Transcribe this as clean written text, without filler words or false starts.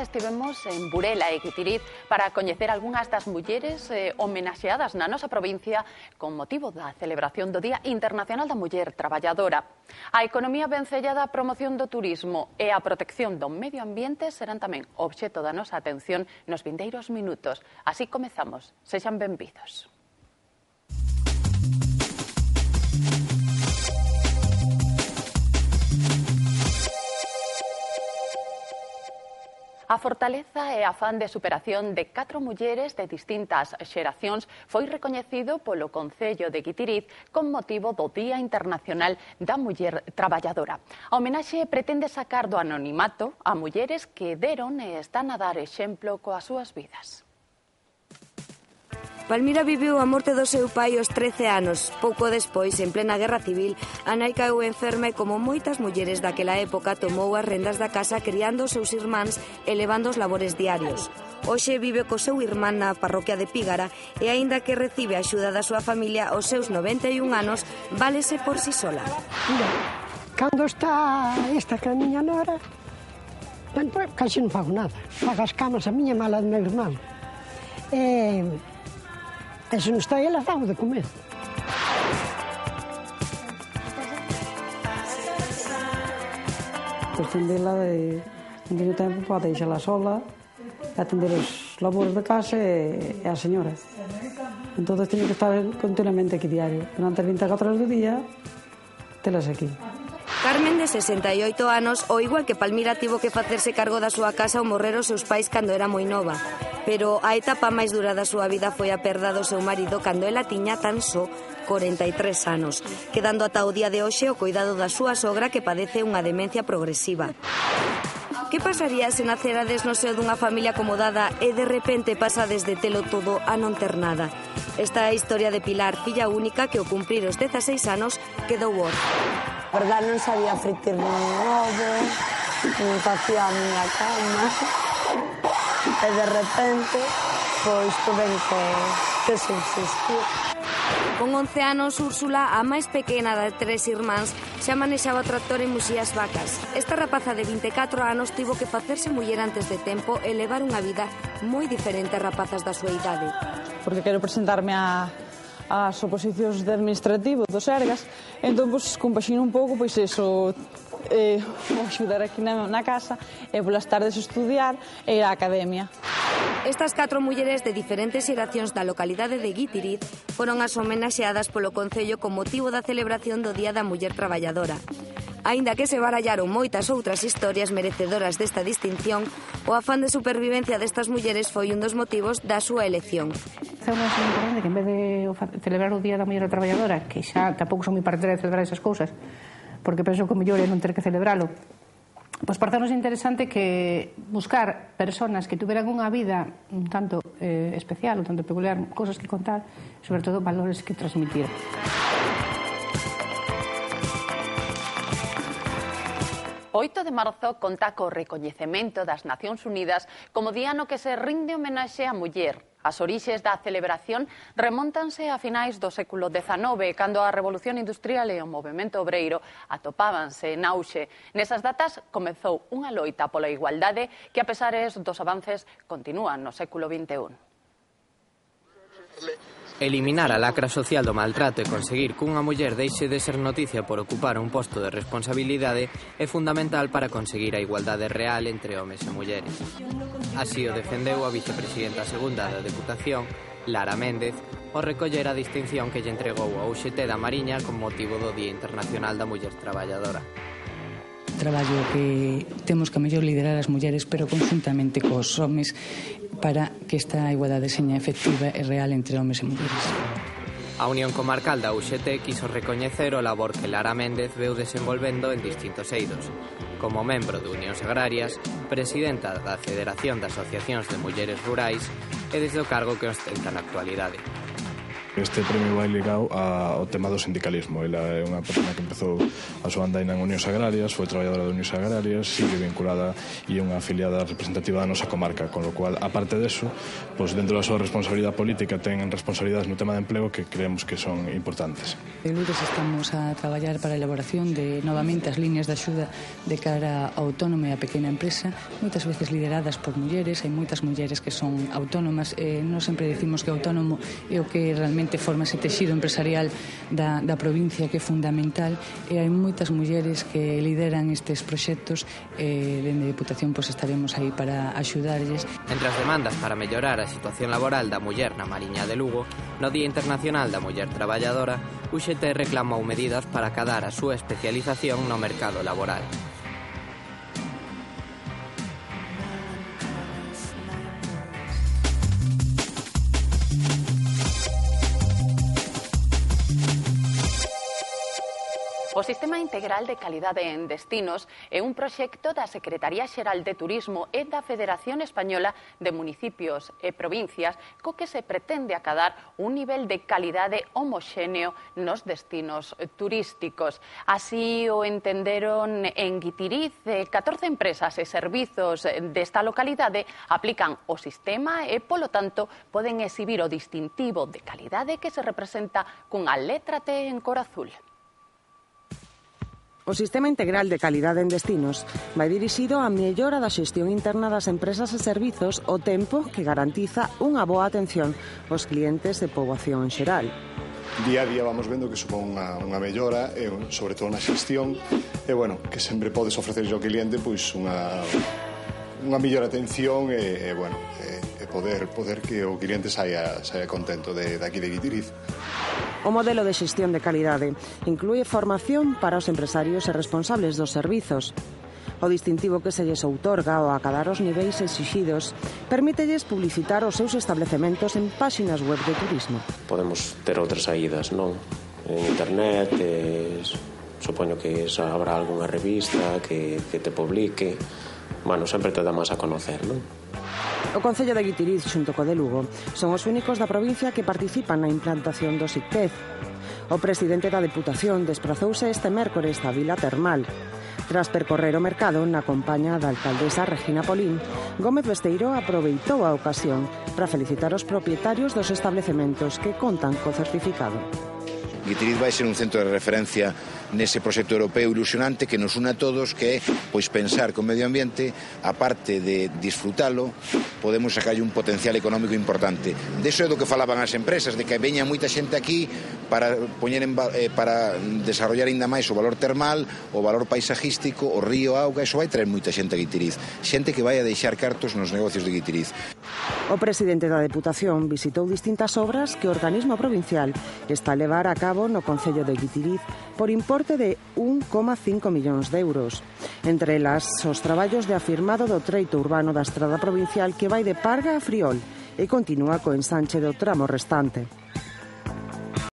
estivemos en Burela e Guitiriz para coñecer algunhas das mulleres homenaxeadas na nosa provincia con motivo da celebración do Día Internacional da Muller Traballadora. A economía vencellada á promoción do turismo e a protección do medio ambiente serán tamén obxecto da nosa atención nos vindeiros minutos. Así comezamos. Sexan benvidos. A fortaleza e afán de superación de 4 mulleres de distintas xeracións foi recoñecido polo Concello de Guitiriz con motivo do Día Internacional da Muller Traballadora. A homenaxe pretende sacar do anonimato a mulleres que deron e están a dar exemplo coas súas vidas. Palmira viviu a morte do seu pai aos 13 anos. Pouco despois, en plena guerra civil, a nai caeu enferma e, como moitas mulleres daquela época, tomou as rendas da casa criando os seus irmáns e levando os labores diarios. Hoxe vive co seu irmán na parroquia de Pígara e, aínda que recibe a axuda da súa familia, aos seus 91 anos, válese por si sola. Mira, cando está esta que a miña nora, casi non fago nada. Fago as camas a miña mala do meu irmán. E se non está ela, fago de comer. Atendela de o tempo para deixala sola, atender os labores da casa e a señora. Entón, teño que estar continuamente aquí diario. Durante as 24 horas do día, telas aquí. Carmen, de 68 anos, ao igual que Palmira, tivo que facerse cargo da súa casa ao morrer os seus pais cando era moi nova. Pero a etapa máis dura da súa vida foi a perda do seu marido cando ela tiña tan só 43 anos, quedando ata o día de hoxe o cuidado da súa sogra que padece unha demencia progresiva. Que pasaría se nacerades no seo dunha familia acomodada e de repente pasades de telo todo a non ter nada? Esta é a historia de Pilar, filla única que ao cumprir os 16 anos quedou órfana. A verdade, non sabía fritir nin ovo, nin facía a miña cama. E de repente, pois tuven que subsistir. Con 11 anos, Úrsula, a máis pequena de 3 irmáns, xa manexaba o tractor en Muxías Vacas. Esta rapaza de 24 anos tivo que facerse muller antes de tempo e levar unha vida moi diferente a rapazas da súa idade. Porque quero presentarme ás oposicións de administrativo do Sergas, entón, compaxino un pouco, pois eso, axudar aquí na casa e polas tardes estudiar e ir á academia. Estas 4 mulleres de diferentes xeracións da localidade de Guitiriz foron as homenaxeadas polo Concello con motivo da celebración do Día da Muller Traballadora. Aínda que se barallaron moitas outras historias merecedoras desta distinción, o afán de supervivencia destas mulleres foi un dos motivos da súa elección. É unha cosa importante que en vez de celebrar o Día da Muller Traballadora, que xa tampouco son moi partidaria de celebrar esas cousas, porque penso que o mellor é non ter que celebralo, pois parece-nos interesante que buscar personas que tuveran unha vida un tanto especial, un tanto peculiar, cosas que contar, sobre todo valores que transmitir. O 8 de marzo conta co recoñecemento das Nacións Unidas como día no que se rinde homenaxe á muller. As orixes da celebración remóntanse a finais do século XIX, cando a Revolución Industrial e o movemento obreiro atopábanse en auxe. Nesas datas comezou unha loita pola igualdade que, a pesares dos avances, continúa no século XXI. Eliminar a lacra social do maltrato e conseguir cunha muller deixe de ser noticia por ocupar un posto de responsabilidade é fundamental para conseguir a igualdade real entre homes e mulleres. Así o defendeu a vicepresidenta segunda da Deputación, Lara Méndez, ao recoller a distinción que lle entregou a UGT da Mariña con motivo do Día Internacional da Muller Traballadora. Traballo que temos que mellor liderar as mulleres, pero conjuntamente cos homes, para que esta igualdade seña efectiva e real entre homes e mulleres. A Unión Comarcal da UGT quiso recoñecer o labor que Lara Méndez veu desenvolvendo en distintos eidos. Como membro de Unións Agrarias, presidenta da Federación de Asociacións de Mulleres Rurais e desde o cargo que ostenta na actualidade. Este premio vai ligado ao tema do sindicalismo. Ela é unha persona que empezou a súa andaina en Unións Agrarias, foi traballadora de Unións Agrarias, sigue vinculada e é unha afiliada representativa da nosa comarca, con lo cual, aparte deso, pois dentro da súa responsabilidade política ten responsabilidades no tema de empleo que creemos que son importantes. En Lourdes estamos a traballar para a elaboración de novamente as líneas de axuda de cara ao autónomo e a pequena empresa, moitas veces lideradas por mulleres. Hai moitas mulleres que son autónomas, non sempre decimos que o autónomo é o que realmente forma ese texido empresarial da provincia, que é fundamental, e hai moitas mulleres que lideran estes proxectos. Dende a Deputación pois estaremos aí para axudarlles. Entre as demandas para mellorar a situación laboral da muller na Mariña de Lugo, no Día Internacional da Muller Traballadora, UGT reclamou medidas para acadar a súa especialización no mercado laboral. O Sistema Integral de Calidade en Destinos é un proxecto da Secretaría Xeral de Turismo e da Federación Española de Municipios e Provincias co que se pretende acadar un nivel de calidade homoxéneo nos destinos turísticos. Así o entenderon en Guitiriz. 14 empresas e servizos desta localidade aplican o sistema e, polo tanto, poden exhibir o distintivo de calidade que se representa cunha letra T en cor azul. O Sistema Integral de Calidade en Destinos vai dirixido á mellora da xestión interna das empresas e servizos ao tempo que garantiza unha boa atención aos clientes de poboación xeral. Día a día vamos vendo que supón unha mellora, sobre todo na xestión, e, bueno, que sempre podes ofrecer ao cliente pois unha mellor atención e poder que o cliente saia contento de aquí de Guitiriz. O modelo de xestión de calidade inclúe formación para os empresarios e responsables dos servizos. O distintivo que se lles outorga ao acadar os niveis exixidos permítelles publicitar os seus establecementos en páxinas web de turismo. Podemos ter outras saídas, non? En internet, supoño que habrá algunha revista que te publique. Bueno, sempre te dá máis a conocer, non? O Concello de Guitiriz xunto co de Lugo son os únicos da provincia que participan na implantación do SICTEZ. O presidente da Deputación desprazouse este mércores á Vila Termal. Tras percorrer o mercado na compaña da alcaldesa Regina Polín, Gómez Besteiro aproveitou a ocasión para felicitar os propietarios dos establecementos que contan co certificado. Guitiriz vai ser un centro de referencia nese proxecto europeo ilusionante que nos une a todos, que é pois pensar que o medio ambiente, aparte de disfrutalo, podemos sacarlle un potencial económico importante. Deso é do que falaban as empresas, de que veña moita xente aquí para para desarrollar ainda máis o valor termal, o valor paisajístico, o río, a auga. Iso vai traer moita xente a Guitiriz, xente que vai a deixar cartos nos negocios de Guitiriz. O presidente da Deputación visitou distintas obras que o organismo provincial está a levar a cabo no Concello de Guitiriz por importe de 1,5 millóns de euros. Entre elas, os traballos de afirmado do treito urbano da estrada provincial que vai de Parga a Friol e continúa co ensanche do tramo restante.